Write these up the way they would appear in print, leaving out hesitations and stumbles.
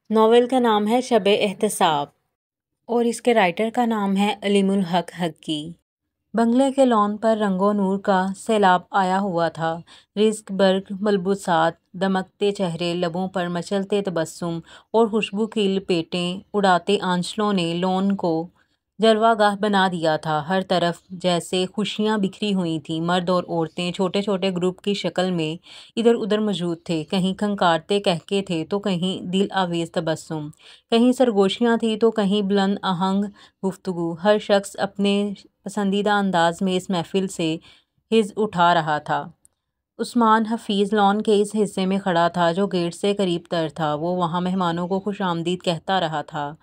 Novel کا نام ہے شب احتساب اور اس کے رائٹر کا نام ہے علیم الحق حقی۔ بنگلے کے لان پر رنگ و نور کا سیلاب آیا ہوا تھا۔ رزق برگ ملبوسات، دمکتے چہرے، لبوں پر مچلتے تبسم اور خوشبو کی لپیٹیں اڑاتے آنچلوں نے لان کو جلوہ گاہ بنا دیا تھا۔ ہر طرف جیسے خوشیاں بکھری ہوئی تھیں۔ مرد اور عورتیں چھوٹے چھوٹے گروپ کی شکل میں ادھر ادھر موجود تھے۔ کہیں کھنکارتے کہکے تھے تو کہیں دل آویز تبسم، کہیں سرگوشیاں تھیں تو کہیں بلند آہنگ گفتگو۔ ہر شخص اپنے پسندیدہ انداز میں اس محفل سے حظ اٹھا رہا تھا۔ عثمان حفیظ لان کے اس حصے میں کھڑا تھا جو گیٹ سے قریب تر تھا۔ وہ وہاں مہمانوں کو خوش آمدید کہتا رہا تھا۔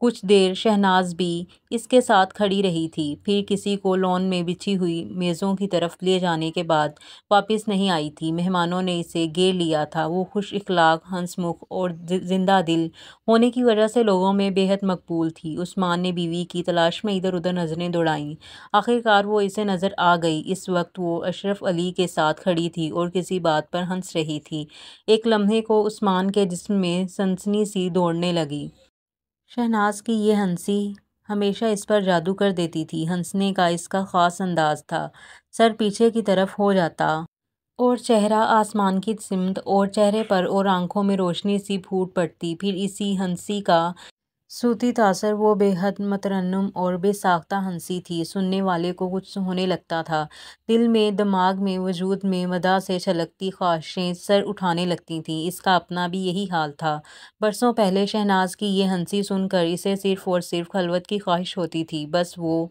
کچھ دیر شہناز بھی اس کے ساتھ کھڑی رہی تھی، پھر کسی کو لان میں بچھی ہوئی میزوں کی طرف لے جانے کے بعد واپس نہیں آئی تھی۔ مہمانوں نے اسے گھیر لیا تھا۔ وہ خوش اخلاق، ہنس مکھ اور زندہ دل ہونے کی وجہ سے لوگوں میں بے حد مقبول تھی۔ عثمان نے بیوی کی تلاش میں ادھر ادھر نظریں دوڑائیں۔ آخرکار وہ اسے نظر آ گئی۔ اس وقت وہ اشرف علی کے ساتھ کھڑی تھی اور کسی بات پر ہنس رہی تھی۔ ایک لمحے کو عثمان کے جسم میں سنسنی سی دوڑنے لگی۔ شہناز کی یہ ہنسی ہمیشہ اس پر جادو کر دیتی تھی۔ ہنسنے کا اس کا خاص انداز تھا۔ سر پیچھے کی طرف ہو جاتا اور چہرہ آسمان کی سمت اور چہرے پر اور آنکھوں میں روشنی سی پھوٹ پڑتی۔ پھر اسی ہنسی کا صوتی تاثر وہ بے حد مترنم اور بے ساختہ ہنسی تھی۔ سننے والے کو کچھ ہونے لگتا تھا۔ دل میں، دماغ میں، وجود میں مداح سے چھلکتی خواہشیں سر اٹھانے لگتی تھیں۔ اس کا اپنا بھی یہی حال تھا۔ برسوں پہلے شہناز کی یہ ہنسی سن کر اسے صرف اور صرف خلوت کی خواہش ہوتی تھی۔ بس وہ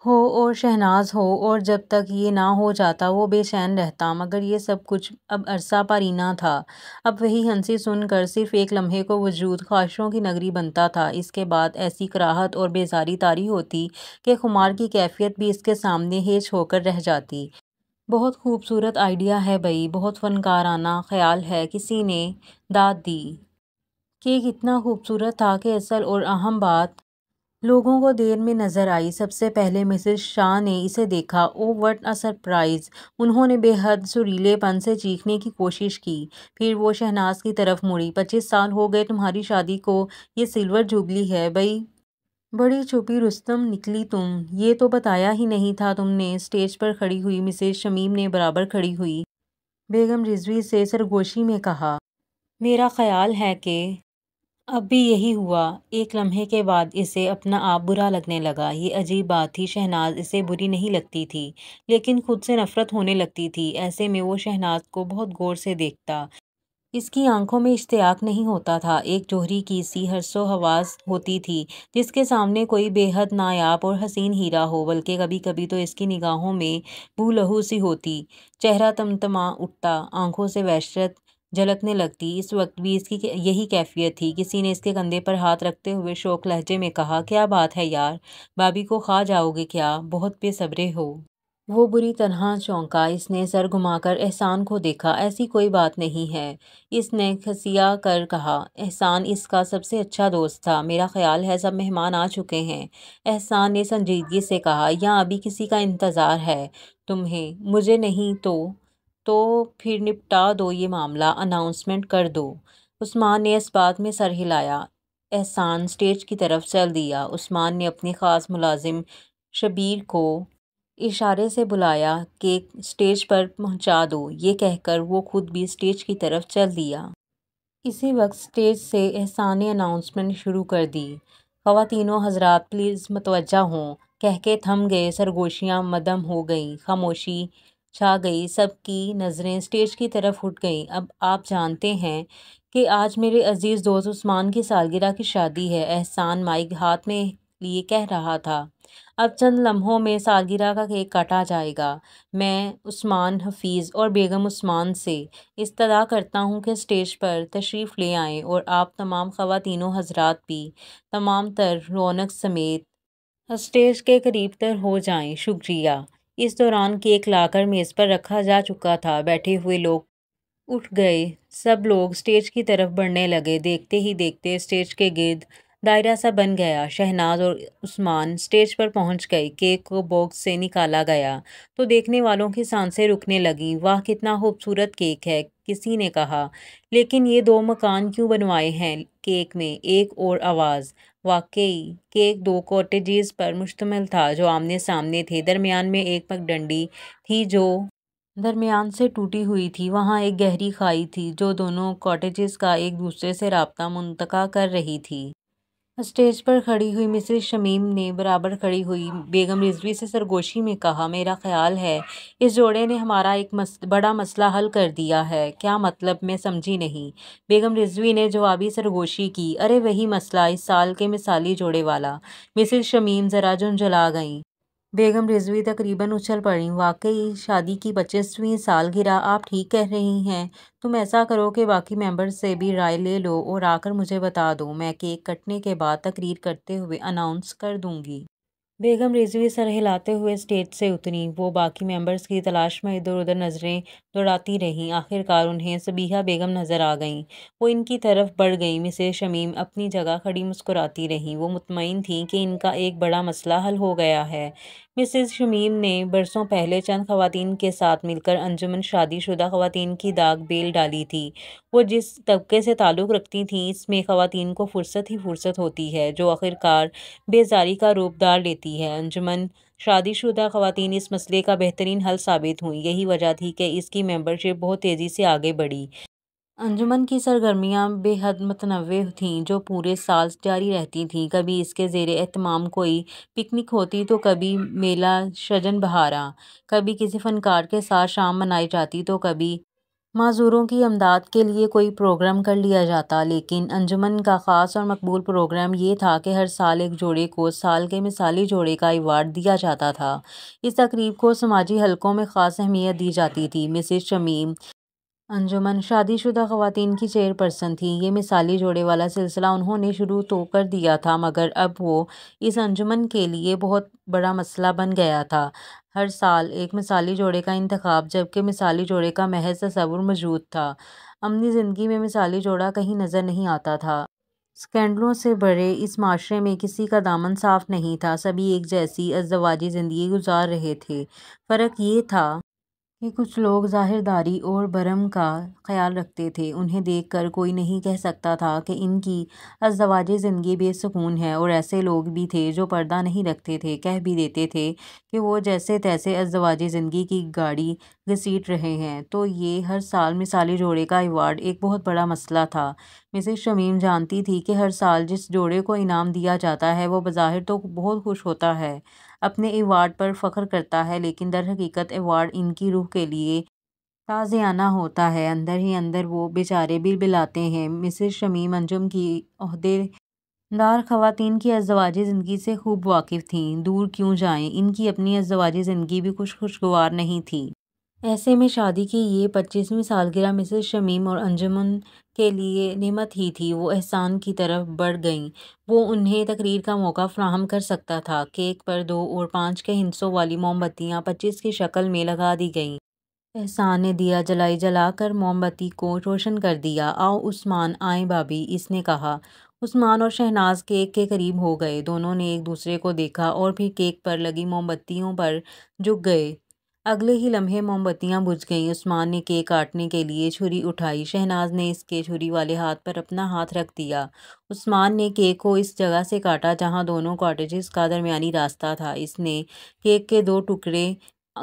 ہو اور شہناز ہو، اور جب تک یہ نہ ہو جاتا وہ بے چین رہتا۔ مگر یہ سب کچھ اب عرصہ پارینہ تھا۔ اب وہی ہنسی سن کر صرف ایک لمحے کو وجود خواہشوں کی نگری بنتا تھا۔ اس کے بعد ایسی کراہت اور بیزاری طاری ہوتی کہ خمار کی کیفیت بھی اس کے سامنے ہیچ ہو کر رہ جاتی۔ بہت خوبصورت آئیڈیا ہے بھئی، بہت فنکارانہ خیال ہے، کسی نے داد دی۔ کیک اتنا خوبصورت تھا کہ اصل اور اہم بات لوگوں کو دیر میں نظر آئی۔ سب سے پہلے مسز شاہ نے اسے دیکھا۔ اوہ وٹ اے سرپرائز! انہوں نے بے حد سریلے پن سے چیخنے کی کوشش کی۔ پھر وہ شہناز کی طرف مڑی۔ 25 سال ہو گئے تمہاری شادی کو، یہ سلور جوبلی ہے بھئی۔ بڑی چھپی رستم نکلی تم، یہ تو بتایا ہی نہیں تھا تم نے۔ اسٹیج پر کھڑی ہوئی مسز شمیم نے برابر کھڑی ہوئی بیگم رضوی سے سرگوشی میں کہا، میرا خیال ہے کہ اب بھی یہی ہوا۔ ایک لمحے کے بعد اسے اپنا آپ برا لگنے لگا۔ یہ عجیب بات تھی، شہناز اسے بری نہیں لگتی تھی، لیکن خود سے نفرت ہونے لگتی تھی۔ ایسے میں وہ شہناز کو بہت غور سے دیکھتا۔ اس کی آنکھوں میں اشتیاق نہیں ہوتا تھا، ایک جوہری کی سی حرص و حواس ہوتی تھی جس کے سامنے کوئی بے حد نایاب اور حسین ہیرا ہو، بلکہ کبھی کبھی تو اس کی نگاہوں میں بو لہو سی ہوتی۔ چہرہ تمتما اٹھتا، آنکھوں سے وحشت جھلکنے لگتی۔ اس وقت بھی اس کی یہی کیفیت تھی۔ کسی نے اس کے کندھے پر ہاتھ رکھتے ہوئے شوق لہجے میں کہا، کیا بات ہے یار، بھابھی کو کھا جاؤ گے کیا، بہت بے صبرے ہو۔ وہ بری طرح چونکا۔ اس نے سر گھما کر احسان کو دیکھا۔ ایسی کوئی بات نہیں ہے، اس نے کھسیا کر کہا۔ احسان اس کا سب سے اچھا دوست تھا۔ میرا خیال ہے سب مہمان آ چکے ہیں، احسان نے سنجیدگی سے کہا، یا ابھی کسی کا انتظار ہے تمہیں؟ مجھے نہیں تو پھر نپٹا دو یہ معاملہ، اناؤنسمنٹ کر دو۔ عثمان نے اس بات میں سر ہلایا۔ احسان سٹیج کی طرف چل دیا۔ عثمان نے اپنے خاص ملازم شبیر کو اشارے سے بلایا کہ سٹیج پر پہنچا دو۔ یہ کہہ کر وہ خود بھی سٹیج کی طرف چل دیا۔ اسی وقت سٹیج سے احسان نے اناؤنسمنٹ شروع کر دی، خواتین و حضرات پلیز متوجہ ہوں۔ کہکے تھم گئے، سرگوشیاں مدھم ہو گئیں، خاموشی چھا گئی، سب کی نظریں سٹیج کی طرف اٹھ گئیں۔ اب آپ جانتے ہیں کہ آج میرے عزیز دوست عثمان کی سالگرہ کی شادی ہے، احسان مائک ہاتھ میں لیے کہہ رہا تھا۔ اب چند لمحوں میں سالگرہ کا کیک کاٹا جائے گا۔ میں عثمان حفیظ اور بیگم عثمان سے استدعا کرتا ہوں کہ سٹیج پر تشریف لے آئیں اور آپ تمام خواتین و حضرات بھی تمام تر رونق سمیت سٹیج کے قریب تر ہو جائیں، شکریہ۔ اس دوران کیک لا کر میز پر رکھا جا چکا تھا۔ بیٹھے ہوئے لوگ اٹھ گئے، سب لوگ سٹیج کی طرف بڑھنے لگے۔ دیکھتے ہی دیکھتے سٹیج کے گرد دائرہ سا بن گیا۔ شہناز اور عثمان سٹیج پر پہنچ گئے۔ کیک کو باکس سے نکالا گیا تو دیکھنے والوں کی سانسیں رکنے لگیں۔ واہ کتنا خوبصورت کیک ہے، کسی نے کہا۔ لیکن یہ 2 مکان کیوں بنوائے ہیں کیک میں؟ ایک اور آواز۔ واقعی کیک 2 کاٹیجز پر مشتمل تھا جو آمنے سامنے تھے۔ درمیان میں ایک پگڈنڈی تھی جو درمیان سے ٹوٹی ہوئی تھی۔ وہاں ایک گہری کھائی تھی جو دونوں کاٹیجز کا ایک دوسرے سے رابطہ منقطع کر رہی تھی۔ اسٹیج پر کھڑی ہوئی مسز شمیم نے برابر کھڑی ہوئی بیگم رضوی سے سرگوشی میں کہا، میرا خیال ہے اس جوڑے نے ہمارا ایک بڑا مسئلہ حل کر دیا ہے۔ کیا مطلب؟ میں سمجھی نہیں۔ بیگم رضوی نے جوابی سرگوشی کی، ارے وہی مسئلہ، اس سال کے مثالی جوڑے والا۔ مسز شمیم ذرا جھنجھلا گئیں۔ بیگم رضوی تقریباً اچھل پڑیں۔ واقعی شادی کی 25ویں سالگرہ، آپ ٹھیک کہہ رہی ہیں۔ تم ایسا کرو کہ باقی ممبرز سے بھی رائے لے لو اور آ کر مجھے بتا دو۔ میں کیک کٹنے کے بعد تقریر کرتے ہوئے اناؤنس کر دوں گی۔ بیگم رضوی سر ہلاتے ہوئے اسٹیج سے اتریں۔ وہ باقی ممبرز کی تلاش میں ادھر ادھر نظریں دوڑاتی رہیں۔ آخرکار انہیں صبیحہ بیگم نظر آ گئیں۔ وہ ان کی طرف بڑھ گئیں۔ مسز شمیم اپنی جگہ کھڑی مسکراتی رہیں۔ وہ مطمئن تھیں کہ ان کا ایک بڑا مسئلہ حل ہو گیا ہے۔ مسز شمیم نے برسوں پہلے چند خواتین کے ساتھ مل کر انجمن شادی شدہ خواتین کی ڈاک بیل ڈالی تھی۔ وہ جس طبقے سے تعلق رکھتی تھیں اس میں خواتین کو فرصت ہی فرصت ہوتی ہے جو آخرکار بیزاری کا روپ دار لیتی ہے۔ انجمن شادی شدہ خواتین اس مسئلے کا بہترین حل ثابت ہوئیں۔ یہی وجہ تھی کہ اس کی ممبرشپ بہت تیزی سے آگے بڑھی۔ انجمن کی سرگرمیاں بے حد متنوع تھیں جو پورے سال جاری رہتی تھیں۔ کبھی اس کے زیر اہتمام کوئی پکنک ہوتی تو کبھی میلہ شجن بہاراں، کبھی کسی فنکار کے ساتھ شام منائی جاتی تو کبھی معذوروں کی امداد کے لیے کوئی پروگرام کر لیا جاتا۔ لیکن انجمن کا خاص اور مقبول پروگرام یہ تھا کہ ہر سال ایک جوڑے کو سال کے مثالی جوڑے کا ایوارڈ دیا جاتا تھا۔ اس تقریب کو سماجی حلقوں میں خاص اہمیت دی جاتی تھی۔ مسز شمیم انجمن شادی شدہ خواتین کی چیئرپرسن تھیں۔ یہ مثالی جوڑے والا سلسلہ انہوں نے شروع تو کر دیا تھا مگر اب وہ اس انجمن کے لیے بہت بڑا مسئلہ بن گیا تھا۔ ہر سال ایک مثالی جوڑے کا انتخاب، جبکہ مثالی جوڑے کا محض تصور موجود تھا۔ عملی زندگی میں مثالی جوڑا کہیں نظر نہیں آتا تھا۔ اسکینڈلوں سے بھرے اس معاشرے میں کسی کا دامن صاف نہیں تھا۔ سبھی ایک جیسی ازدواجی زندگی گزار رہے تھے۔ فرق یہ تھا کہ کچھ لوگ ظاہرداری اور بھرم کا خیال رکھتے تھے۔ انہیں دیکھ کر کوئی نہیں کہہ سکتا تھا کہ ان کی ازدواجی زندگی بے سکون ہے، اور ایسے لوگ بھی تھے جو پردہ نہیں رکھتے تھے، کہہ بھی دیتے تھے کہ وہ جیسے تیسے ازدواجی زندگی کی گاڑی گھسیٹ رہے ہیں۔ تو یہ ہر سال مثالی جوڑے کا ایوارڈ ایک بہت بڑا مسئلہ تھا۔ مسز شمیم جانتی تھی کہ ہر سال جس جوڑے کو انعام دیا جاتا ہے وہ بظاہر تو بہت خوش ہوتا ہے، اپنے ایوارڈ پر فخر کرتا ہے، لیکن در حقیقت ایوارڈ ان کی روح کے لیے تازیانہ ہوتا ہے۔ اندر ہی اندر وہ بیچارے بلبلاتے ہیں۔ مسز شمیم انجمن کی عہدے دار خواتین کی ازدواجی زندگی سے خوب واقف تھیں۔ دور کیوں جائیں، ان کی اپنی ازدواجی زندگی بھی کچھ خوشگوار نہیں تھی۔ ایسے میں شادی کی یہ 25ویں سالگرہ مسز شمیم اور انجمن کے لیے نعمت ہی تھی۔ وہ احسان کی طرف بڑھ گئیں۔ وہ انہیں تقریر کا موقع فراہم کر سکتا تھا۔ کیک پر 2 اور 5 کے ہندسوں والی موم بتیاں 25 کی شکل میں لگا دی گئیں۔ احسان نے دیا جلا کر موم بتی کو روشن کر دیا۔ آؤ عثمان، آئیں بھابھی، اس نے کہا۔ عثمان اور شہناز کیک کے قریب ہو گئے۔ دونوں نے ایک دوسرے کو دیکھا اور پھر کیک پر لگی موم بتیوں پر جھک گئے۔ اگلے ہی لمحے موم بتیاں بجھ گئیں۔ عثمان نے کیک کاٹنے کے لیے چھری اٹھائی۔ شہناز نے اس کے چھری والے ہاتھ پر اپنا ہاتھ رکھ دیا۔ عثمان نے کیک کو اس جگہ سے کاٹا جہاں دونوں کاٹیجز کا درمیانی راستہ تھا۔ اس نے کیک کے 2 ٹکڑے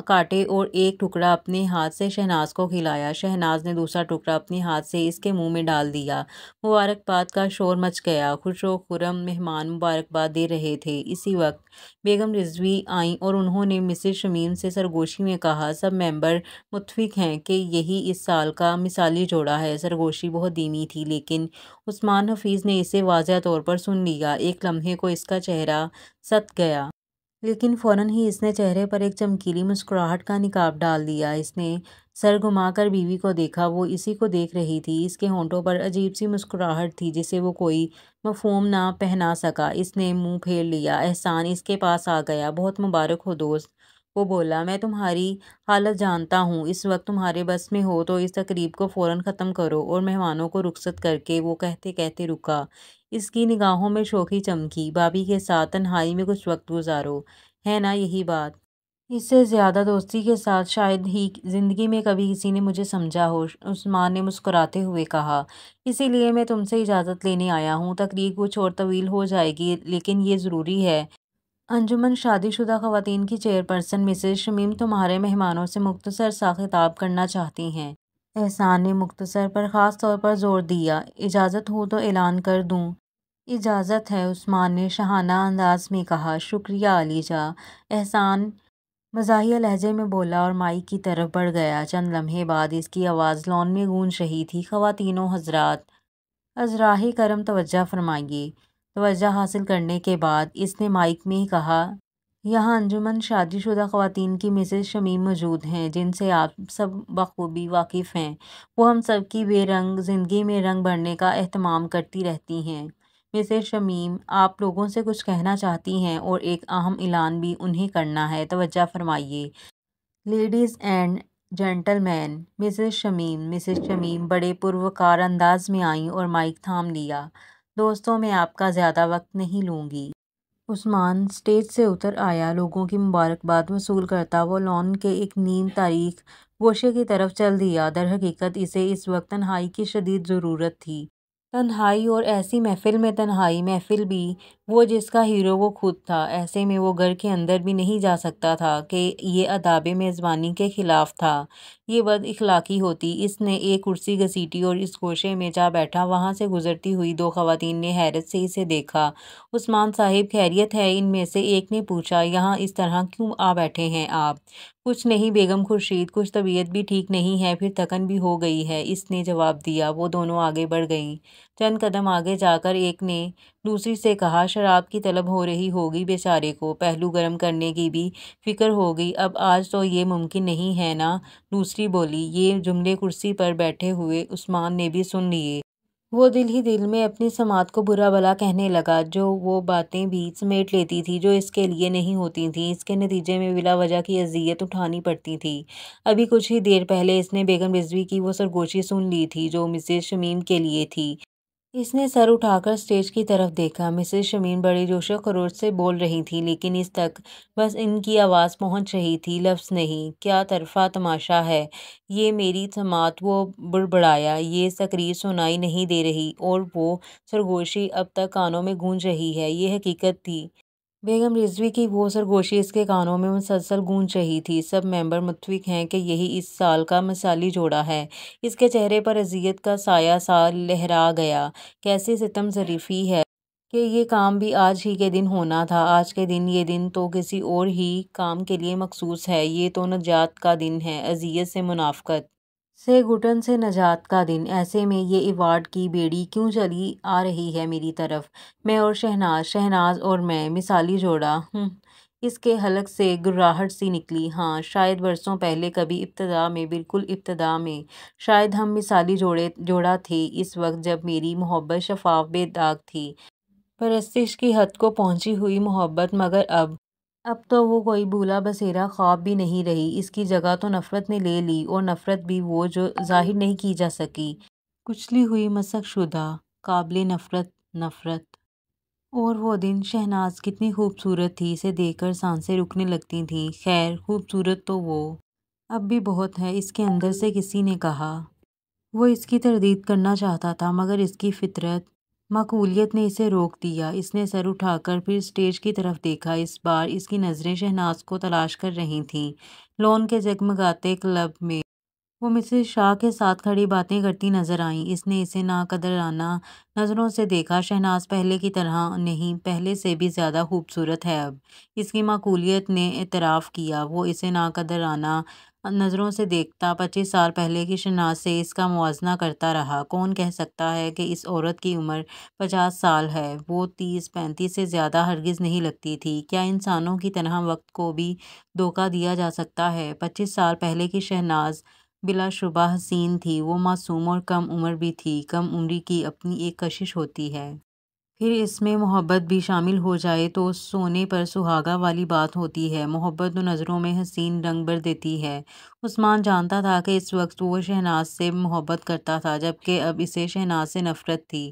کاٹے اور ایک ٹکڑا اپنے ہاتھ سے شہناز کو کھلایا۔ شہناز نے دوسرا ٹکڑا اپنے ہاتھ سے اس کے منہ میں ڈال دیا۔ مبارکباد کا شور مچ گیا۔ خوش و خرم مہمان مبارکباد دے رہے تھے۔ اسی وقت بیگم رضوی آئیں اور انہوں نے مسز شمیم سے سرگوشی میں کہا، سب ممبر متفق ہیں کہ یہی اس سال کا مثالی جوڑا ہے۔ سرگوشی بہت دھیمی تھی لیکن عثمان حفیظ نے اسے واضح طور پر سن لیا۔ ایک لمحے کو اس کا چہرہ ست گیا، لیکن فوراً ہی اس نے چہرے پر ایک چمکیلی مسکراہٹ کا نقاب ڈال دیا۔ اس نے سر گھما کر بیوی کو دیکھا۔ وہ اسی کو دیکھ رہی تھی۔ اس کے ہونٹوں پر عجیب سی مسکراہٹ تھی جسے وہ کوئی مفہوم نہ پہنا سکا۔ اس نے منہ پھیر لیا۔ احسان اس کے پاس آ گیا۔ بہت مبارک ہو دوست، وہ بولا۔ میں تمہاری حالت جانتا ہوں۔ اس وقت تمہارے بس میں ہو تو اس تقریب کو فوراً ختم کرو۔ اور مہمانوں کو رخصت کر کے وہ کہتے کہتے رکا۔ اس کی نگاہوں میں شوخی چمکی۔ بھابھی کے ساتھ تنہائی میں کچھ وقت گزارو، ہے نا یہی بات؟ اس سے زیادہ دوستی کے ساتھ شاید ہی زندگی میں کبھی کسی نے مجھے سمجھا ہو، عثمان نے مسکراتے ہوئے کہا۔ اسی لیے میں تم سے اجازت لینے آیا ہوں۔ تقریر کچھ اور طویل ہو جائے گی لیکن یہ ضروری ہے۔ انجمن شادی شدہ خواتین کی چیئرپرسن مسز شمیم تمہارے مہمانوں سے مختصر سا خطاب کرنا چاہتی ہیں۔ احسان نے مختصر پر خاص طور پر زور دیا۔ اجازت ہو تو اعلان کر دوں؟ اجازت ہے، عثمان نے شاہانہ انداز میں کہا۔ شکریہ علی جاں، احسان مزاحیہ لہجے میں بولا اور مائک کی طرف بڑھ گیا۔ چند لمحے بعد اس کی آواز لان میں گونج رہی تھی۔ خواتین و حضرات، عذرائے کرم توجہ فرمائیے۔ توجہ حاصل کرنے کے بعد اس نے مائک میں کہا، یہاں انجمن شادی شدہ خواتین کی مسز شمیم موجود ہیں جن سے آپ سب بخوبی واقف ہیں۔ وہ ہم سب کی بے رنگ زندگی میں رنگ بھرنے کا اہتمام کرتی رہتی ہیں۔ مسز شمیم آپ لوگوں سے کچھ کہنا چاہتی ہیں اور ایک اہم اعلان بھی انہیں کرنا ہے۔ توجہ فرمائیے۔ Ladies and gentlemen, Mrs Shamim بڑے پروقار انداز میں آئیں اور مائک تھام لیا۔ دوستوں، میں آپ کا زیادہ وقت نہیں لوں گی۔ عثمان اسٹیج سے اتر آیا۔ لوگوں کی مبارکباد وصول کرتا وہ لان کے ایک نیم تاریک گوشے کی طرف چل دیا۔ در حقیقت اسے اس وقت تنہائی کی شدید ضرورت تھی۔ تنہائی، اور ایسی محفل میں تنہائی، محفل بھی وہ جس کا ہیرو وہ خود تھا۔ ایسے میں وہ گھر کے اندر بھی نہیں جا سکتا تھا کہ یہ آداب میزبانی کے خلاف تھا، یہ بد اخلاقی ہوتی۔ اس نے ایک کرسی گھسیٹی اور اس گوشے میں جا بیٹھا۔ وہاں سے گزرتی ہوئی دو خواتین نے حیرت سے اسے دیکھا۔ عثمان صاحب خیریت ہے؟ ان میں سے ایک نے پوچھا۔ یہاں اس طرح کیوں آ بیٹھے ہیں آپ؟ کچھ نہیں بیگم خورشید، کچھ طبیعت بھی ٹھیک نہیں ہے، پھر تھکن بھی ہو گئی ہے، اس نے جواب دیا۔ وہ دونوں آگے بڑھ گئیں۔ چند قدم آگے جا کر ایک نے دوسری سے کہا، شراب کی طلب ہو رہی ہوگی بیچارے کو، پہلو گرم کرنے کی بھی فکر ہوگی، اب آج تو یہ ممکن نہیں ہے نا؟ دوسری بولی۔ یہ جملے کرسی پر بیٹھے ہوئے عثمان نے بھی سن لیے۔ وہ دل ہی دل میں اپنی سماعت کو برا بھلا کہنے لگا، جو وہ باتیں بھی سمیٹ لیتی تھی جو اس کے لیے نہیں ہوتی تھیں۔ اس کے نتیجے میں بلا وجہ کی اذیت اٹھانی پڑتی تھی۔ ابھی کچھ ہی دیر پہلے اس نے بیگم رضوی کی وہ سرگوشی سن لی تھی جو مسز شمیم کے لیے تھی۔ اس نے سر اٹھا کر اسٹیج کی طرف دیکھا۔ مسز شمیم بڑی جوش و خروش سے بول رہی تھیں لیکن اس تک بس ان کی آواز پہنچ رہی تھی، لفظ نہیں۔ کیا طرفہ تماشا ہے یہ میری سماعت، وہ بڑبڑایا۔ یہ تقریر سنائی نہیں دے رہی اور وہ سرگوشی اب تک کانوں میں گونج رہی ہے۔ یہ حقیقت تھی۔ بیگم رضوی کی وہ سرگوشی اس کے کانوں میں مسلسل گونج رہی تھی۔ سب ممبر متفق ہیں کہ یہی اس سال کا مثالی جوڑا ہے۔ اس کے چہرے پر اذیت کا سایہ سا لہرا گیا۔ کیسی ستم ظریفی ہے کہ یہ کام بھی آج ہی کے دن ہونا تھا۔ آج کے دن، یہ دن تو کسی اور ہی کام کے لیے مخصوص ہے۔ یہ تو نجات کا دن ہے، اذیت سے، منافقت سے، گھٹن سے نجات کا دن۔ ایسے میں یہ ایوارڈ کی بیڑی کیوں چلی آ رہی ہے میری طرف؟ میں اور شہناز، شہناز اور میں، مثالی جوڑا؟ اس کے حلق سے گراہٹ سی نکلی۔ ہاں، شاید برسوں پہلے، کبھی ابتدا میں، بالکل ابتدا میں، شاید ہم مثالی جوڑا تھے، اس وقت جب میری محبت شفاف بے داغ تھی، پرستش کی حد کو پہنچی ہوئی محبت۔ مگر اب تو وہ کوئی بھولا بسیرا خواب بھی نہیں رہی۔ اس کی جگہ تو نفرت نے لے لی، اور نفرت بھی وہ جو ظاہر نہیں کی جا سکی، کچلی ہوئی، مسخ شدہ، قابل نفرت نفرت۔ اور وہ دن شہناز کتنی خوبصورت تھی، اسے دیکھ کر سانسیں رکنے لگتی تھیں۔ خیر، خوبصورت تو وہ اب بھی بہت ہے، اس کے اندر سے کسی نے کہا۔ وہ اس کی تردید کرنا چاہتا تھا مگر اس کی فطرت، معقولیت نے اسے روک دیا۔ اس نے سر اٹھا کر پھر اسٹیج کی طرف دیکھا۔ اس بار اس کی نظریں شہناز کو تلاش کر رہی تھیں۔ لون کے جگمگاتے کلب میں وہ مسز شاہ کے ساتھ کھڑی باتیں کرتی نظر آئیں۔ اس نے اسے ناقدرانہ نظروں سے دیکھا۔ شہناز پہلے کی طرح نہیں، پہلے سے بھی زیادہ خوبصورت ہے اب، اس کی معقولیت نے اعتراف کیا۔ وہ اسے ناقدرانہ نظروں سے دیکھتا 25 سال پہلے کی شہناز سے اس کا موازنہ کرتا رہا۔ کون کہہ سکتا ہے کہ اس عورت کی عمر 50 سال ہے؟ وہ 30-35 سے زیادہ ہرگز نہیں لگتی تھی۔ کیا انسانوں کی طرح وقت کو بھی دھوکہ دیا جا سکتا ہے؟ 25 سال پہلے کی شہناز بلا شبہ حسین تھی، وہ معصوم اور کم عمر بھی تھی۔ کم عمری کی اپنی ایک کشش ہوتی ہے، پھر اس میں محبت بھی شامل ہو جائے تو سونے پر سہاگا والی بات ہوتی ہے۔ محبت تو نظروں میں حسین رنگ بھر دیتی ہے۔ عثمان جانتا تھا کہ اس وقت وہ شہناز سے محبت کرتا تھا جبکہ اب اسے شہناز سے نفرت تھی،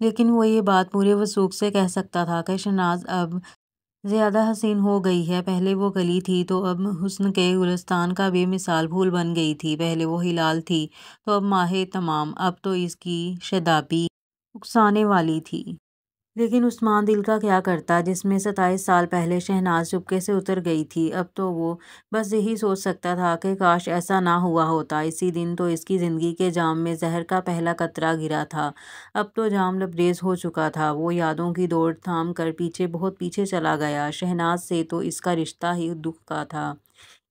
لیکن وہ یہ بات پورے وثوق سے کہہ سکتا تھا کہ شہناز اب زیادہ حسین ہو گئی ہے۔ پہلے وہ کلی تھی تو اب حسن کے گلستان کا بے مثال پھول بن گئی تھی۔ پہلے وہ ہلال تھی تو اب ماہ تمام، اب تو اس کی شادابی اکسانے والی تھی۔ لیکن عثمان دل کا کیا کرتا، جس میں 27 سال پہلے شہناز چپکے سے اتر گئی تھی۔ اب تو وہ بس یہی سوچ سکتا تھا کہ کاش ایسا نہ ہوا ہوتا۔ اسی دن تو اس کی زندگی کے جام میں زہر کا پہلا قطرہ گرا تھا۔ اب تو جام لبریز ہو چکا تھا۔ وہ یادوں کی دوڑ تھام کر پیچھے، بہت پیچھے چلا گیا۔ شہناز سے تو اس کا رشتہ ہی دکھ کا تھا۔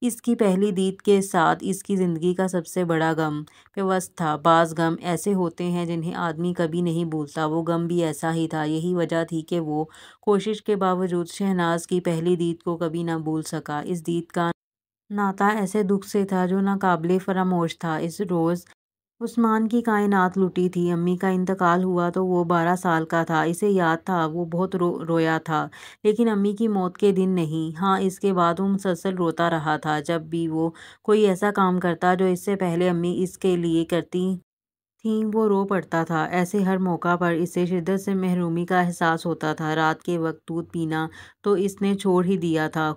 اس کی پہلی دید کے ساتھ اس کی زندگی کا سب سے بڑا غم پیوست تھا۔ بعض غم ایسے ہوتے ہیں جنہیں آدمی کبھی نہیں بھولتا، وہ غم بھی ایسا ہی تھا۔ یہی وجہ تھی کہ وہ کوشش کے باوجود شہناز کی پہلی دید کو کبھی نہ بھول سکا۔ اس دید کا ناطہ ایسے دکھ سے تھا جو ناقابل فراموش تھا۔ اس روز عثمان کی کائنات لٹی تھی۔ امی کا انتقال ہوا تو وہ 12 سال کا تھا۔ اسے یاد تھا وہ بہت رویا تھا، لیکن امی کی موت کے دن نہیں۔ ہاں، اس کے بعد وہ مسلسل روتا رہا تھا۔ جب بھی وہ کوئی ایسا کام کرتا جو اس سے پہلے امی اس کے لیے کرتی تھیں، وہ رو پڑتا تھا۔ ایسے ہر موقع پر اسے شدت سے محرومی کا احساس ہوتا تھا۔ رات کے وقت دودھ پینا تو اس نے چھوڑ ہی دیا تھا۔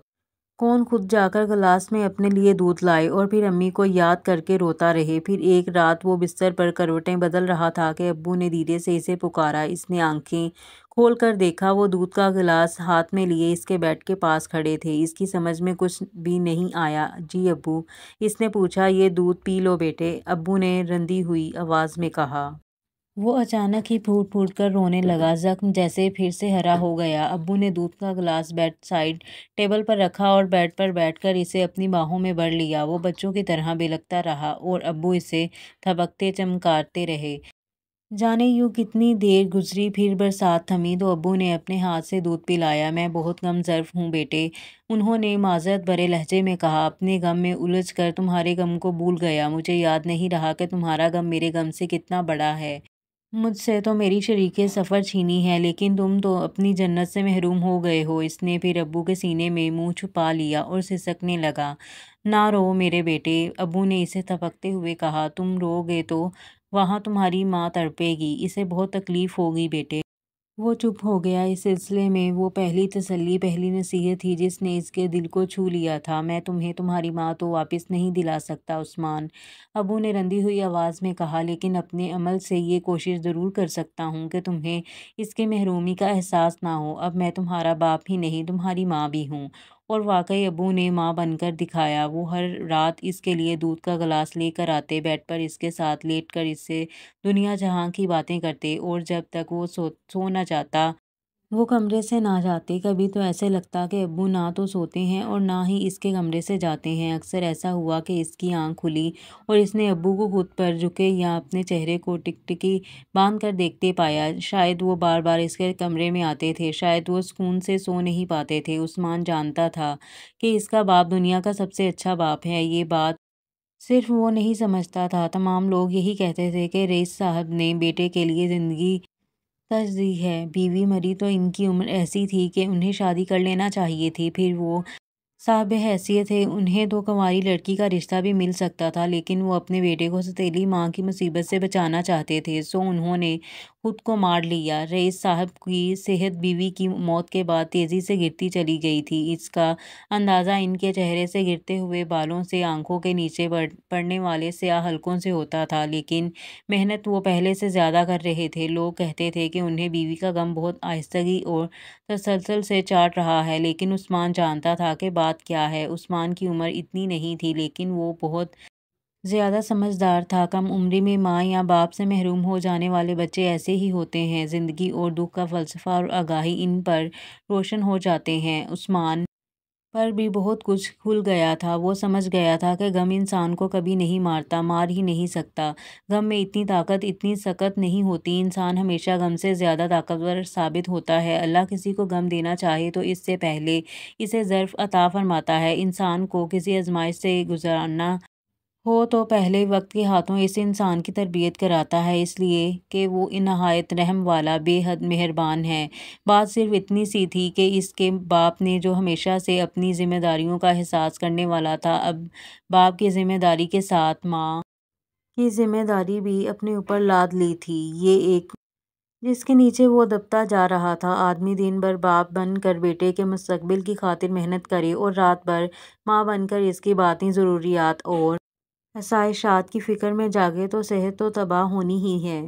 کون خود جا کر گلاس میں اپنے لیے دودھ لائے اور پھر امی کو یاد کر کے روتا رہے۔ پھر ایک رات وہ بستر پر کروٹیں بدل رہا تھا کہ ابو نے دھیرے سے اسے پکارا۔ اس نے آنکھیں کھول کر دیکھا، وہ دودھ کا گلاس ہاتھ میں لیے اس کے بیڈ کے پاس کھڑے تھے۔ اس کی سمجھ میں کچھ بھی نہیں آیا۔ جی ابو، اس نے پوچھا۔ یہ دودھ پی لو بیٹے، ابو نے رندی ہوئی آواز میں کہا۔ وہ اچانک ہی پھوٹ پھوٹ کر رونے لگا۔ زخم جیسے پھر سے ہرا ہو گیا۔ ابو نے دودھ کا گلاس بیڈ سائیڈ ٹیبل پر رکھا اور بیڈ پر بیٹھ کر اسے اپنی باہوں میں بھر لیا۔ وہ بچوں کی طرح بلکتا رہا اور ابو اسے تھپکتے چمکارتے رہے۔ جانے یوں کتنی دیر گزری، پھر برسات تھمی تو ابو نے اپنے ہاتھ سے دودھ پلایا۔ میں بہت غم ظرف ہوں بیٹے، انہوں نے معذرت بھرے لہجے میں کہا۔ اپنے غم میں الجھ کر تمہارے غم کو بھول گیا۔ مجھے یاد نہیں رہا کہ تمہارا غم میرے غم سے کتنا بڑا ہے۔ مجھ سے تو میری شریک سفر چھینی ہے، لیکن تم تو اپنی جنت سے محروم ہو گئے ہو۔ اس نے پھر ابو کے سینے میں منہ چھپا لیا اور سسکنے لگا۔ نہ رو میرے بیٹے، ابو نے اسے تھپکتے ہوئے کہا۔ تم رو گے تو وہاں تمہاری ماں تڑپے گی، اسے بہت تکلیف ہوگی بیٹے۔ وہ چپ ہو گیا۔ اس سلسلے میں وہ پہلی تسلی، پہلی نصیحت تھی جس نے اس کے دل کو چھو لیا تھا۔ میں تمہیں تمہاری ماں تو واپس نہیں دلا سکتا عثمان، ابو نے رندی ہوئی آواز میں کہا، لیکن اپنے عمل سے یہ کوشش ضرور کر سکتا ہوں کہ تمہیں اس کی محرومی کا احساس نہ ہو۔ اب میں تمہارا باپ ہی نہیں، تمہاری ماں بھی ہوں۔ اور واقعی ابو نے ماں بن کر دکھایا۔ وہ ہر رات اس کے لیے دودھ کا گلاس لے کر آتے، بیڈ پر اس کے ساتھ لیٹ کر اس سے دنیا جہاں کی باتیں کرتے، اور جب تک وہ سو نہ جاتا وہ کمرے سے نہ جاتے۔ کبھی تو ایسے لگتا کہ ابو نہ تو سوتے ہیں اور نہ ہی اس کے کمرے سے جاتے ہیں۔ اکثر ایسا ہوا کہ اس کی آنکھ کھلی اور اس نے ابو کو خود پر جھکے یا اپنے چہرے کو ٹکٹکی باندھ کر دیکھتے پایا۔ شاید وہ بار بار اس کے کمرے میں آتے تھے، شاید وہ سکون سے سو نہیں پاتے تھے۔ عثمان جانتا تھا کہ اس کا باپ دنیا کا سب سے اچھا باپ ہے۔ یہ بات صرف وہ نہیں سمجھتا تھا، تمام لوگ یہی کہتے تھے کہ رئیس صاحب نے بیٹے کے لیے زندگی ترجیح ہے۔ بیوی مری تو ان کی عمر ایسی تھی کہ انہیں شادی کر لینا چاہیے تھی۔ پھر وہ صاحب حیثیت تھے، انہیں تو کنواری لڑکی کا رشتہ بھی مل سکتا تھا، لیکن وہ اپنے بیٹے کو سوتیلی ماں کی مصیبت سے بچانا چاہتے تھے، سو انہوں نے خود کو مار لیا۔ رئیس صاحب کی صحت بیوی کی موت کے بعد تیزی سے گرتی چلی گئی تھی۔ اس کا اندازہ ان کے چہرے سے گرتے ہوئے بالوں سے آنکھوں کے نیچے پڑنے والے سیاہ حلقوں سے ہوتا تھا، لیکن محنت وہ پہلے سے زیادہ کر رہے تھے۔ لوگ کہتے تھے کہ انہیں بیوی کا غم بہت آہستگی اور تسلسل سے چاٹ رہا ہے، لیکن عثمان جانتا تھا کہ بات کیا ہے۔ عثمان کی عمر اتنی نہیں تھی، لیکن وہ بہت زیادہ سمجھدار تھا۔ کم عمری میں ماں یا باپ سے محروم ہو جانے والے بچے ایسے ہی ہوتے ہیں۔ زندگی اور دکھ کا فلسفہ اور آگاہی ان پر روشن ہو جاتے ہیں۔ عثمان پر بھی بہت کچھ کھل گیا تھا۔ وہ سمجھ گیا تھا کہ غم انسان کو کبھی نہیں مارتا، مار ہی نہیں سکتا۔ غم میں اتنی طاقت، اتنی سکت نہیں ہوتی۔ انسان ہمیشہ غم سے زیادہ طاقتور ثابت ہوتا ہے۔ اللہ کسی کو غم دینا چاہے تو اس سے پہلے اسے ظرف عطا فرماتا ہے۔ انسان کو کسی آزمائش سے گزرنا ہو تو پہلے وقت کے ہاتھوں اس انسان کی تربیت کراتا ہے، اس لیے کہ وہ نہایت رحم والا، بے حد مہربان ہے۔ بات صرف اتنی سی تھی کہ اس کے باپ نے، جو ہمیشہ سے اپنی ذمہ داریوں کا احساس کرنے والا تھا، اب باپ کی ذمہ داری کے ساتھ ماں کی ذمہ داری بھی اپنے اوپر لاد لی تھی۔ یہ ایک جس کے نیچے وہ دبتا جا رہا تھا۔ آدمی دن بھر باپ بن کر بیٹے کے مستقبل کی خاطر محنت کرے اور رات بھر ماں بن کر اس کی باطنی ضروریات اور آسائشات کی فکر میں جاگے تو صحت تو تباہ ہونی ہی ہے۔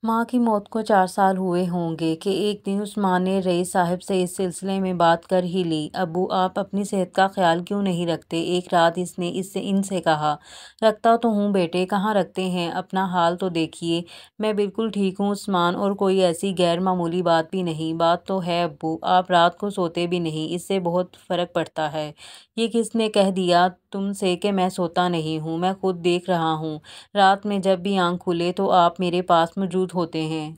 ماں کی موت کو 4 سال ہوئے ہوں گے کہ ایک دن عثمان نے رئیس صاحب سے اس سلسلے میں بات کر ہی لی۔ ابو آپ اپنی صحت کا خیال کیوں نہیں رکھتے؟ ایک رات اس نے ان سے کہا۔ رکھتا تو ہوں بیٹے، کہاں رکھتے ہیں، اپنا حال تو دیکھیے۔ میں بالکل ٹھیک ہوں عثمان، اور کوئی ایسی غیر معمولی بات بھی نہیں۔ بات تو ہے ابو، آپ رات کو سوتے بھی نہیں، اس سے بہت فرق پڑتا ہے۔ یہ کس نے کہہ دیا تم سے کہ میں سوتا نہیں ہوں؟ میں خود دیکھ رہا ہوں، رات میں جب بھی آنکھ کھلے تو آپ میرے پاس موجود ہوتے ہیں۔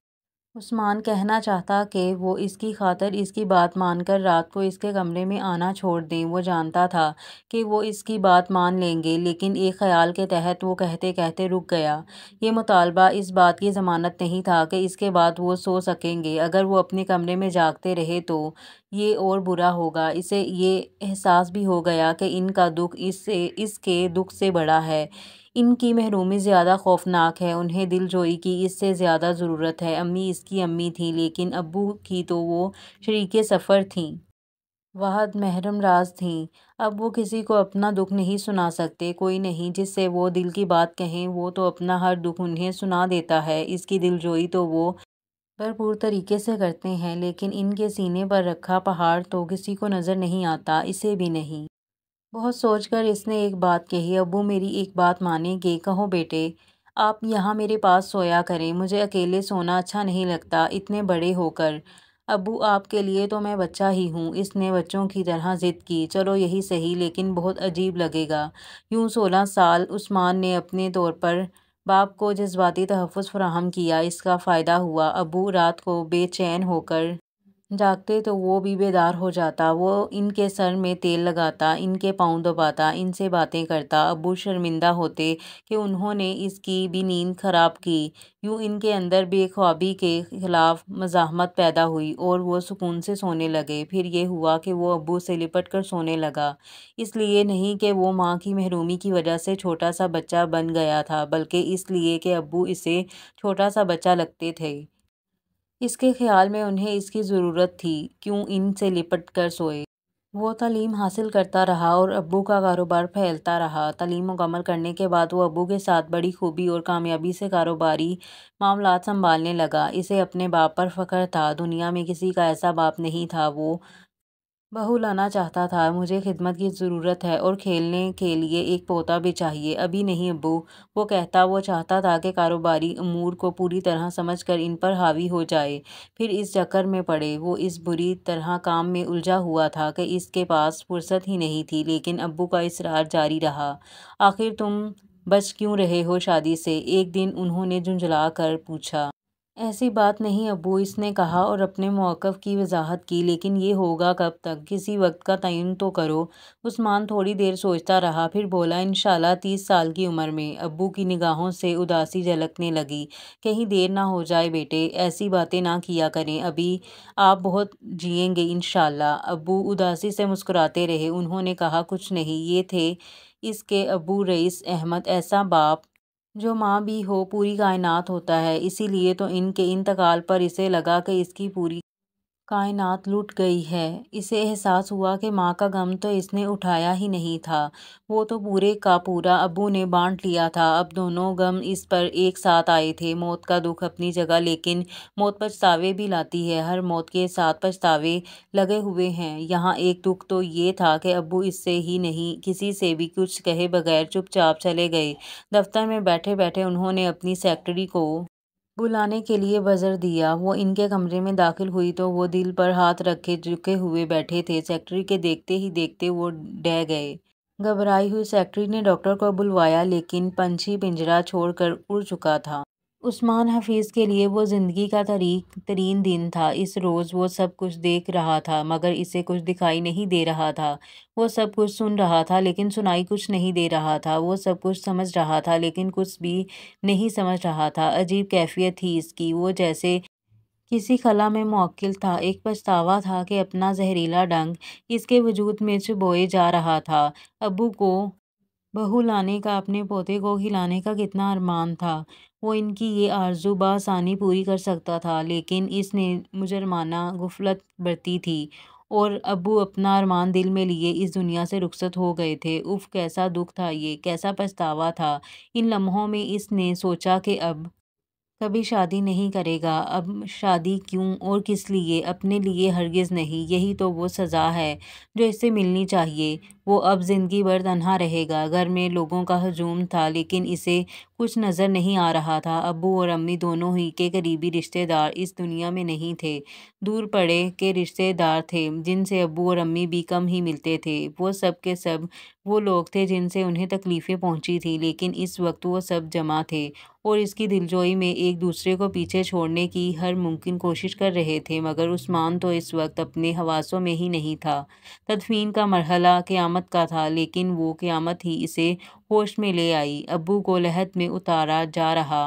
عثمان کہنا چاہتا کہ وہ اس کی خاطر اس کی بات مان کر رات کو اس کے کمرے میں آنا چھوڑ دیں۔ وہ جانتا تھا کہ وہ اس کی بات مان لیں گے، لیکن ایک خیال کے تحت وہ کہتے کہتے رک گیا۔ یہ مطالبہ اس بات کی ضمانت نہیں تھا کہ اس کے بعد وہ سو سکیں گے۔ اگر وہ اپنے کمرے میں جاگتے رہے تو یہ اور برا ہوگا۔ اسے یہ احساس بھی ہو گیا کہ ان کا دکھ اس کے دکھ سے بڑا ہے۔ ان کی محرومی زیادہ خوفناک ہے، انہیں دل جوئی کی اس سے زیادہ ضرورت ہے۔ امی اس کی امی تھیں، لیکن ابو کی تو وہ شریک سفر تھیں، واحد محرم راز تھیں۔ اب وہ کسی کو اپنا دکھ نہیں سنا سکتے۔ کوئی نہیں جس سے وہ دل کی بات کہیں، وہ تو اپنا ہر دکھ انہیں سنا دیتا ہے۔ اس کی دل جوئی تو وہ بھرپور طریقے سے کرتے ہیں، لیکن ان کے سینے پر رکھا پہاڑ تو کسی کو نظر نہیں آتا، اسے بھی نہیں۔ بہت سوچ کر اس نے ایک بات کہی۔ ابو میری ایک بات مانیں گے؟ کہو بیٹے۔ آپ یہاں میرے پاس سویا کریں، مجھے اکیلے سونا اچھا نہیں لگتا اتنے بڑے ہو کر۔ ابو آپ کے لیے تو میں بچہ ہی ہوں، اس نے بچوں کی طرح ضد کی۔ چلو یہی صحیح، لیکن بہت عجیب لگے گا۔ یوں 16 سال عثمان نے اپنے طور پر باپ کو جذباتی تحفظ فراہم کیا۔ اس کا فائدہ ہوا۔ ابو رات کو بے چین ہو کر جاگتے تو وہ بھی بیدار ہو جاتا۔ وہ ان کے سر میں تیل لگاتا، ان کے پاؤں دباتا، ان سے باتیں کرتا۔ ابو شرمندہ ہوتے کہ انہوں نے اس کی بھی نیند خراب کی۔ یوں ان کے اندر بے خوابی کے خلاف مزاحمت پیدا ہوئی اور وہ سکون سے سونے لگے۔ پھر یہ ہوا کہ وہ ابو سے لپٹ کر سونے لگا، اس لیے نہیں کہ وہ ماں کی محرومی کی وجہ سے چھوٹا سا بچہ بن گیا تھا، بلکہ اس لیے کہ ابو اسے چھوٹا سا بچہ لگتے تھے۔ اس کے خیال میں انہیں اس کی ضرورت تھی، کیوں ان سے لپٹ کر سوئے۔ وہ تعلیم حاصل کرتا رہا اور ابو کا کاروبار پھیلتا رہا۔ تعلیم مکمل کرنے کے بعد وہ ابو کے ساتھ بڑی خوبی اور کامیابی سے کاروباری معاملات سنبھالنے لگا۔ اسے اپنے باپ پر فخر تھا، دنیا میں کسی کا ایسا باپ نہیں تھا۔ وہ بہو لانا چاہتا تھا، مجھے خدمت کی ضرورت ہے اور کھیلنے کے لیے ایک پوتا بھی چاہیے۔ ابھی نہیں ابو، وہ کہتا۔ وہ چاہتا تھا کہ کاروباری امور کو پوری طرح سمجھ کر ان پر حاوی ہو جائے، پھر اس چکر میں پڑے۔ وہ اس بری طرح کام میں الجھا ہوا تھا کہ اس کے پاس فرصت ہی نہیں تھی، لیکن ابو کا اصرار جاری رہا۔ آخر تم بچ کیوں رہے ہو شادی سے؟ ایک دن انہوں نے جھنجھلا کر پوچھا۔ ایسی بات نہیں ابو، اس نے کہا اور اپنے موقف کی وضاحت کی، لیکن یہ ہوگا کب تک؟ کسی وقت کا تعین تو کرو۔ عثمان تھوڑی دیر سوچتا رہا، پھر بولا، انشاءاللہ 30 سال کی عمر میں۔ ابو کی نگاہوں سے اداسی جھلکنے لگی۔ کہیں دیر نہ ہو جائے بیٹے، ایسی باتیں نہ کیا کریں، ابھی آپ بہت جئیں گے انشاءاللہ۔ ابو اداسی سے مسکراتے رہے۔ انہوں نے کہا، کچھ نہیں۔ یہ تھے اس کے ابو رئیس احمد، ایسا باپ جو ماں بھی ہو پوری کائنات ہوتا ہے۔ اسی لیے تو ان کے انتقال پر اسے لگا کہ اس کی پوری کائنات لٹ گئی ہے۔ اسے احساس ہوا کہ ماں کا غم تو اس نے اٹھایا ہی نہیں تھا، وہ تو پورے کا پورا ابو نے بانٹ لیا تھا۔ اب دونوں غم اس پر ایک ساتھ آئے تھے۔ موت کا دکھ اپنی جگہ، لیکن موت پچھتاوے بھی لاتی ہے۔ ہر موت کے ساتھ پچھتاوے لگے ہوئے ہیں۔ یہاں ایک دکھ تو یہ تھا کہ ابو اس سے ہی نہیں، کسی سے بھی کچھ کہے بغیر چپ چاپ چلے گئے۔ دفتر میں بیٹھے بیٹھے انہوں نے اپنی سیکرٹری کو بلانے کے لیے بزر دیا۔ وہ ان کے کمرے میں داخل ہوئی تو وہ دل پر ہاتھ رکھے جھکے ہوئے بیٹھے تھے۔ سیکرٹری کے دیکھتے ہی دیکھتے وہ ڈہ گئے۔ گھبرائی ہوئی سیکرٹری نے ڈاکٹر کو بلوایا، لیکن پنچھی پنجرہ چھوڑ کر اڑ چکا تھا۔ عثمان حفیظ کے لیے وہ زندگی کا تاریک ترین دن تھا۔ اس روز وہ سب کچھ دیکھ رہا تھا، مگر اسے کچھ دکھائی نہیں دے رہا تھا۔ وہ سب کچھ سن رہا تھا، لیکن سنائی کچھ نہیں دے رہا تھا۔ وہ سب کچھ سمجھ رہا تھا، لیکن کچھ بھی نہیں سمجھ رہا تھا۔ عجیب کیفیت تھی اس کی، وہ جیسے کسی خلا میں موکل تھا۔ ایک پچھتاوا تھا کہ اپنا زہریلا ڈنگ اس کے وجود میں چبوئے جا رہا تھا۔ ابو کو بہو لانے کا اپنے پوتے کو کھلانے کا کتنا ارمان تھا۔ وہ ان کی یہ آرزو بآسانی پوری کر سکتا تھا، لیکن اس نے مجرمانہ غفلت برتی تھی اور ابو اپنا ارمان دل میں لیے اس دنیا سے رخصت ہو گئے تھے۔ اف، کیسا دکھ تھا یہ، کیسا پچھتاوا تھا۔ ان لمحوں میں اس نے سوچا کہ اب کبھی شادی نہیں کرے گا۔ اب شادی کیوں اور کس لیے؟ اپنے لیے ہرگز نہیں۔ یہی تو وہ سزا ہے جو اسے ملنی چاہیے۔ وہ اب زندگی بھر تنہا رہے گا۔ گھر میں لوگوں کا ہجوم تھا، لیکن اسے کچھ نظر نہیں آ رہا تھا۔ ابو اور امی دونوں ہی کے قریبی رشتے دار اس دنیا میں نہیں تھے۔ دور پڑے کے رشتے دار تھے جن سے ابو اور امی بھی کم ہی ملتے تھے۔ وہ سب کے سب وہ لوگ تھے جن سے انہیں تکلیفیں پہنچی تھیں، لیکن اس وقت وہ سب جمع تھے اور اس کی دلجوئی میں ایک دوسرے کو پیچھے چھوڑنے کی ہر ممکن کوشش کر رہے تھے۔ مگر عثمان تو اس وقت اپنے حواسوں میں ہی نہیں تھا۔ تدفین کا مرحلہ قیامت کا تھا، لیکن وہ قیامت ہی اسے ہوش میں لے آئی۔ ابو کو لحد میں اتارا جا رہا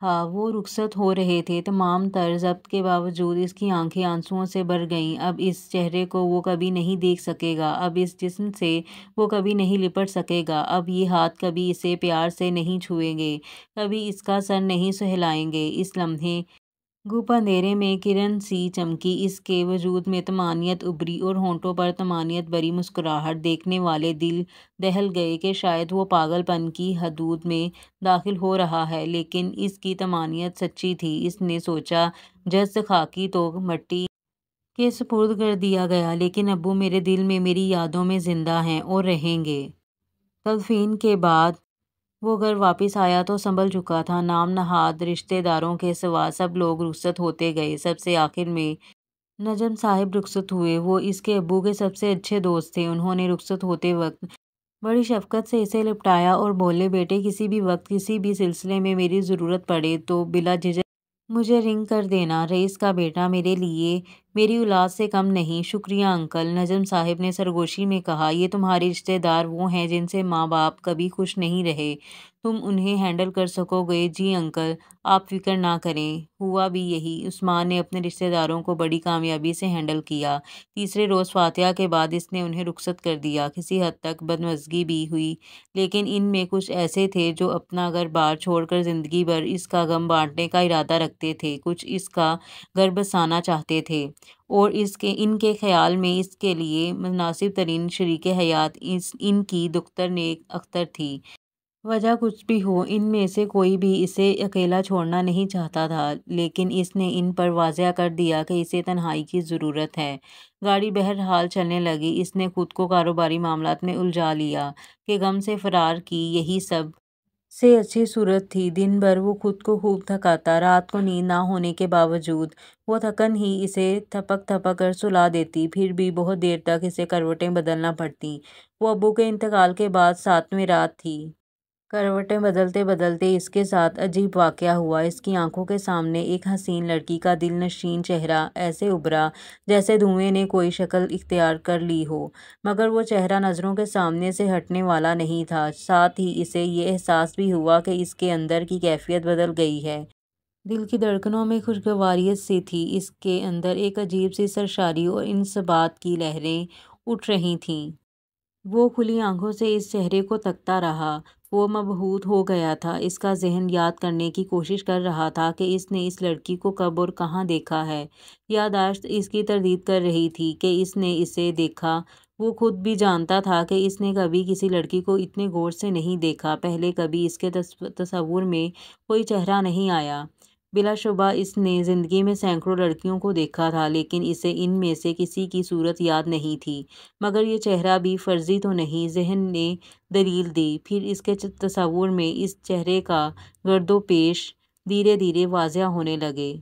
تھا، وہ رخصت ہو رہے تھے۔ تمام تر ضبط کے باوجود اس کی آنکھیں آنسوؤں سے بھر گئیں۔ اب اس چہرے کو وہ کبھی نہیں دیکھ سکے گا، اب اس جسم سے وہ کبھی نہیں لپٹ سکے گا، اب یہ ہاتھ کبھی اسے پیار سے نہیں چھوئیں گے، کبھی اس کا سر نہیں سہلائیں گے۔ اس لمحے گپ اندھیرے میں کرن سی چمکی، اس کے وجود میں طمانینت ابھری اور ہونٹوں پر طمانینت بھری مسکراہٹ۔ دیکھنے والے دل دہل گئے کہ شاید وہ پاگل پن کی حدود میں داخل ہو رہا ہے، لیکن اس کی طمانینت سچی تھی۔ اس نے سوچا، جسد خاکی تو مٹی کے سپرد کر دیا گیا، لیکن ابو میرے دل میں، میری یادوں میں زندہ ہیں اور رہیں گے۔ تدفین کے بعد وہ گھر واپس آیا تو سنبھل چکا تھا۔ نام نہاد رشتے داروں کے سوا سب لوگ رخصت ہوتے گئے۔ سب سے آخر میں نجم صاحب رخصت ہوئے۔ وہ اس کے ابو کے سب سے اچھے دوست تھے۔ انہوں نے رخصت ہوتے وقت بڑی شفقت سے اسے لپٹایا اور بولے، بیٹے، کسی بھی وقت کسی بھی سلسلے میں میری ضرورت پڑے تو بلا جھجک مجھے رنگ کر دینا۔ رئیس کا بیٹا میرے لیے میری اولاد سے کم نہیں۔ شکریہ انکل، نجم صاحب نے سرگوشی میں کہا۔ یہ تمہارے رشتے دار وہ ہیں جن سے ماں باپ کبھی خوش نہیں رہے، تم انہیں ہینڈل کر سکو گے؟ جی انکل، آپ فکر نہ کریں۔ ہوا بھی یہی۔ عثمان نے اپنے رشتے داروں کو بڑی کامیابی سے ہینڈل کیا۔ تیسرے روز فاتحہ کے بعد اس نے انہیں رخصت کر دیا۔ کسی حد تک بدمزگی بھی ہوئی، لیکن ان میں کچھ ایسے تھے جو اپنا گھر بار چھوڑ کر زندگی بھر اس کا غم بانٹنے کا ارادہ رکھتے تھے، کچھ اس کا گھر بسانا چاہتے تھے، اور ان کے خیال میں اس کے لیے مناسب ترین شریک حیات ان کی دختر نیک اختر تھی۔ وجہ کچھ بھی ہو، ان میں سے کوئی بھی اسے اکیلا چھوڑنا نہیں چاہتا تھا، لیکن اس نے ان پر واضح کر دیا کہ اسے تنہائی کی ضرورت ہے۔ گاڑی بہرحال چلنے لگی۔ اس نے خود کو کاروباری معاملات میں الجھا لیا کہ غم سے فرار کی یہی سب سے اچھی صورت تھی۔ دن بھر وہ خود کو خوب تھکاتا، رات کو نیند نہ ہونے کے باوجود وہ تھکن ہی اسے تھپک تھپک کر سلا دیتی، پھر بھی بہت دیر تک اسے کروٹیں بدلنا پڑتیں۔ وہ ابو کے انتقال کے بعد 7ویں رات تھی۔ کروٹیں بدلتے بدلتے اس کے ساتھ عجیب واقعہ ہوا۔ اس کی آنکھوں کے سامنے ایک حسین لڑکی کا دل نشین چہرہ ایسے ابھرا جیسے دھوئیں نے کوئی شکل اختیار کر لی ہو، مگر وہ چہرہ نظروں کے سامنے سے ہٹنے والا نہیں تھا۔ ساتھ ہی اسے یہ احساس بھی ہوا کہ اس کے اندر کی کیفیت بدل گئی ہے۔ دل کی دھڑکنوں میں خوشگواریت سی تھی، اس کے اندر ایک عجیب سی سرشاری اور انصبات کی لہریں اٹھ رہی تھیں۔ وہ کھلی آنکھوں سے اس چہرے کو تکتا رہا۔ وہ مبہوت ہو گیا تھا۔ اس کا ذہن یاد کرنے کی کوشش کر رہا تھا کہ اس نے اس لڑکی کو کب اور کہاں دیکھا ہے۔ یادداشت اس کی تردید کر رہی تھی کہ اس نے اسے دیکھا۔ وہ خود بھی جانتا تھا کہ اس نے کبھی کسی لڑکی کو اتنے غور سے نہیں دیکھا، پہلے کبھی اس کے تصور میں کوئی چہرہ نہیں آیا۔ بلا شبہ اس نے زندگی میں سینکڑوں لڑکیوں کو دیکھا تھا، لیکن اسے ان میں سے کسی کی صورت یاد نہیں تھی۔ مگر یہ چہرہ بھی فرضی تو نہیں؟ ذہن نے دلیل دی۔ پھر اس کے تصور میں اس چہرے کا گرد و پیش دھیرے دھیرے واضح ہونے لگے۔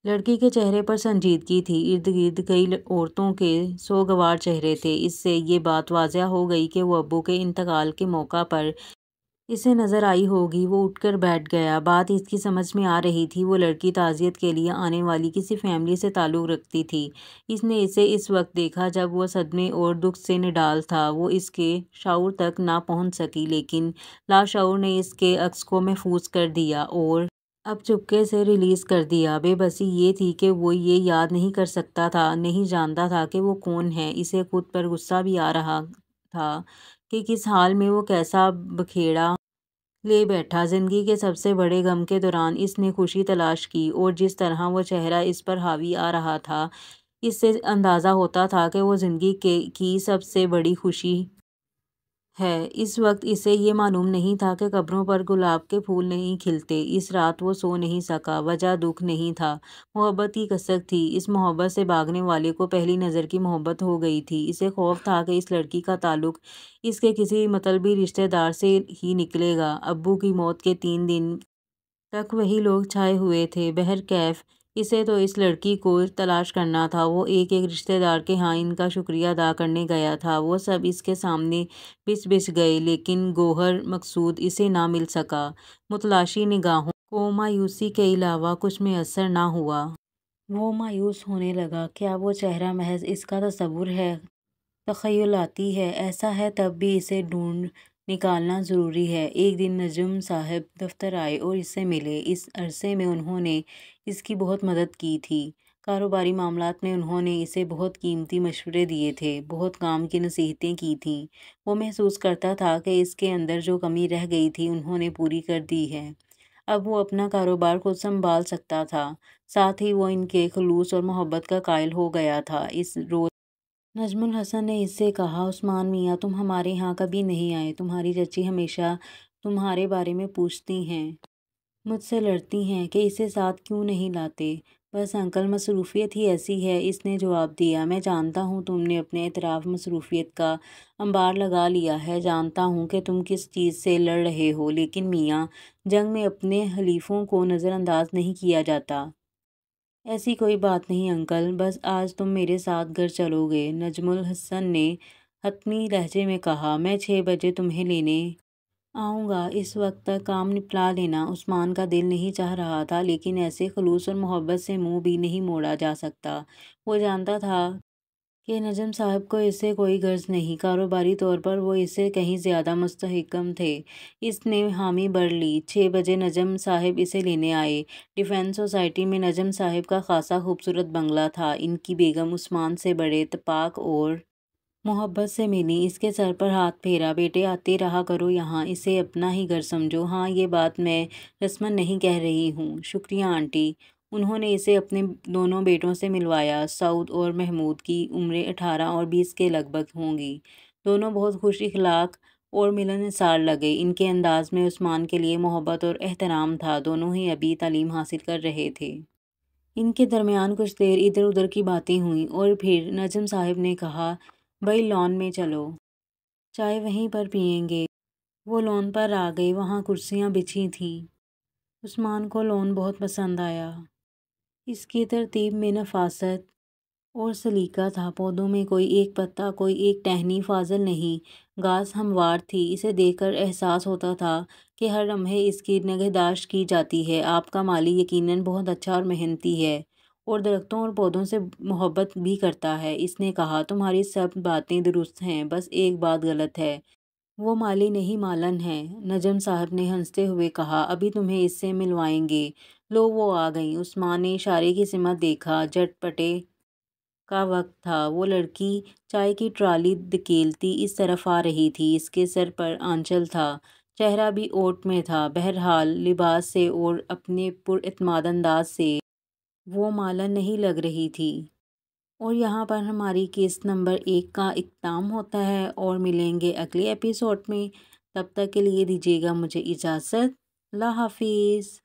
لڑکی کے چہرے پر سنجیدگی تھی، ارد گرد کئی عورتوں کے سوگوار چہرے تھے۔ اس سے یہ بات واضح ہو گئی کہ وہ ابو کے انتقال کے موقع پر اسے نظر آئی ہوگی۔ وہ اٹھ کر بیٹھ گیا۔ بات اس کی سمجھ میں آ رہی تھی۔ وہ لڑکی تعزیت کے لیے آنے والی کسی فیملی سے تعلق رکھتی تھی۔ اس نے اسے اس وقت دیکھا جب وہ صدمے اور دکھ سے نڈال تھا۔ وہ اس کے شعور تک نہ پہنچ سکی، لیکن لاشعور نے اس کے عکس کو محفوظ کر دیا اور اب چپکے سے ریلیز کر دیا۔ بے بسی یہ تھی کہ وہ یہ یاد نہیں کر سکتا تھا، نہیں جانتا تھا کہ وہ کون ہے۔ اسے خود پر غصہ بھی آ رہا تھا کہ کس حال میں وہ کیسا بکھیڑا لے بیٹھا۔ زندگی کے سب سے بڑے غم کے دوران اس نے خوشی تلاش کی، اور جس طرح وہ چہرہ اس پر حاوی آ رہا تھا، اس سے اندازہ ہوتا تھا کہ وہ زندگی کی سب سے بڑی خوشی ہے۔ اس وقت اسے یہ معلوم نہیں تھا کہ قبروں پر گلاب کے پھول نہیں کھلتے۔ اس رات وہ سو نہیں سکا۔ وجہ دکھ نہیں تھا، محبت کی کثرت تھی۔ اس محبت سے بھاگنے والے کو پہلی نظر کی محبت ہو گئی تھی۔ اسے خوف تھا کہ اس لڑکی کا تعلق اس کے کسی مطلبی رشتہ دار سے ہی نکلے گا۔ ابو کی موت کے 3 دن تک وہی لوگ چھائے ہوئے تھے۔ بہرکیف اسے تو اس لڑکی کو تلاش کرنا تھا۔ وہ ایک ایک رشتہ دار کے ہاں ان کا شکریہ ادا کرنے گیا تھا۔ وہ سب اس کے سامنے بچ بچ گئے، لیکن گوہر مقصود اسے نہ مل سکا۔ متلاشی نگاہوں کو مایوسی کے علاوہ کچھ میسر نہ ہوا۔ وہ مایوس ہونے لگا۔ کیا وہ چہرہ محض اس کا تصور ہے، تخیلاتی ہے؟ ایسا ہے تب بھی اسے ڈھونڈ نکالنا ضروری ہے۔ ایک دن نجم صاحب دفتر آئے اور اس سے ملے۔ اس عرصے میں انہوں نے اس کی بہت مدد کی تھی۔ کاروباری معاملات میں انہوں نے اسے بہت قیمتی مشورے دیے تھے، بہت کام کی نصیحتیں کی تھیں۔ وہ محسوس کرتا تھا کہ اس کے اندر جو کمی رہ گئی تھی انہوں نے پوری کر دی ہے۔ اب وہ اپنا کاروبار خود سنبھال سکتا تھا، ساتھ ہی وہ ان کے خلوص اور محبت کا قائل ہو گیا تھا۔ اس روز نجم الحسن نے اس سے کہا، عثمان میاں تم ہمارے ہاں کبھی نہیں آئے۔ تمہاری چچی ہمیشہ تمہارے بارے میں پوچھتی ہیں، مجھ سے لڑتی ہیں کہ اسے ساتھ کیوں نہیں لاتے۔ بس انکل، مصروفیت ہی ایسی ہے، اس نے جواب دیا۔ میں جانتا ہوں تم نے اپنے اعتراف مصروفیت کا انبار لگا لیا ہے، جانتا ہوں کہ تم کس چیز سے لڑ رہے ہو، لیکن میاں، جنگ میں اپنے حلیفوں کو نظر انداز نہیں کیا جاتا۔ ایسی کوئی بات نہیں انکل، بس آج تم میرے ساتھ گھر چلو گے۔ نجم الحسن نے حتمی لہجے میں کہا، میں 6 بجے تمہیں لینے آؤں گا۔ اس وقت تک کام نپٹا لینا۔ عثمان کا دل نہیں چاہ رہا تھا، لیکن ایسے خلوص اور محبت سے منہ بھی نہیں موڑا جا سکتا۔ وہ جانتا تھا کہ نجم صاحب کو اس سے کوئی غرض نہیں، کاروباری طور پر وہ اس سے کہیں زیادہ مستحکم تھے۔ اس نے حامی بھر لی۔ 6 بجے نجم صاحب اسے لینے آئے۔ ڈیفنس سوسائٹی میں نجم صاحب کا خاصا خوبصورت بنگلہ تھا۔ ان کی بیگم عثمان سے بڑے اتفاق اور محبت سے ملی، اس کے سر پر ہاتھ پھیرا، بیٹے آتے رہا کرو یہاں، اسے اپنا ہی گھر سمجھو۔ ہاں، یہ بات میں رسماً نہیں کہہ رہی ہوں۔ شکریہ آنٹی۔ انہوں نے اسے اپنے دونوں بیٹوں سے ملوایا۔ سعود اور محمود کی عمریں 18 اور 20 کے لگ بھگ ہوں گی۔ دونوں بہت خوش اخلاق اور ملنسار لگے۔ ان کے انداز میں عثمان کے لیے محبت اور احترام تھا۔ دونوں ہی ابھی تعلیم حاصل کر رہے تھے۔ ان کے درمیان کچھ دیر ادھر ادھر کی باتیں ہوئیں، اور پھر نجم صاحب نے کہا، بھائی لان میں چلو، چائے وہیں پر پئیں گے۔ وہ لان پر آ گئے۔ وہاں کرسیاں بچھی تھیں۔ عثمان کو لان بہت پسند آیا۔ اس کی ترتیب میں نفاست اور سلیقہ تھا۔ پودوں میں کوئی ایک پتا، کوئی ایک ٹہنی فاضل نہیں، گھاس ہموار تھی۔ اسے دیکھ کر احساس ہوتا تھا کہ ہر لمحے اس کی نگہداشت کی جاتی ہے۔ آپ کا مالی یقیناً بہت اچھا اور محنتی ہے، اور درختوں اور پودوں سے محبت بھی کرتا ہے۔ اس نے کہا، تمہاری سب باتیں درست ہیں، بس ایک بات غلط ہے، وہ مالی نہیں مالن ہے۔ نجم صاحب نے ہنستے ہوئے کہا، ابھی تمہیں اس سے ملوائیں گے۔ لو وہ آ گئیں۔ عثمان نے اشارے کی سمت دیکھا۔ جھٹ پٹے کا وقت تھا۔ وہ لڑکی چائے کی ٹرالی دھکیلتی اس طرف آ رہی تھی۔ اس کے سر پر آنچل تھا، چہرہ بھی اوٹ میں تھا۔ بہرحال لباس سے اور اپنے پر اعتماد انداز سے وہ مالن نہیں لگ رہی تھی۔ اور یہاں پر ہماری قسط نمبر 1 کا اختتام ہوتا ہے، اور ملیں گے اگلے ایپیسوڈ میں۔ تب تک کے لیے دیجیے گا مجھے اجازت۔ اللہ حافظ۔